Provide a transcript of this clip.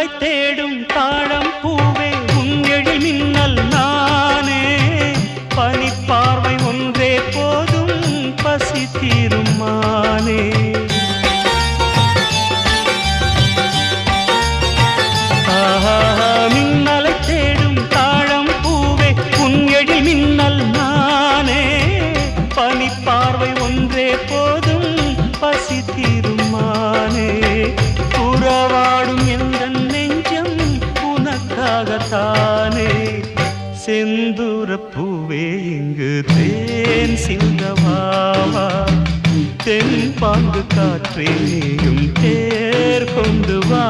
மின்னலை தேடும் தாழம் பூவே உன் எழில் மின்னல் நானே பனிப்பார்வை ஒன்றே போதும் பசி தீரும் மானே மின்னலை தேடும் தாழம் பூவே உன் எழில் மின்னல் நானே பனிப்பார்வை ஒன்றே போதும் பசி தீரும் மானே உறவாடும் எந்த நெஞ்சம் உனக்காகத்தானே செந்தூர பூவே இங்கு தேன் சிந்தவாவா தென் பாங்கு காற்றே நீயும் தேர் கொண்டு வா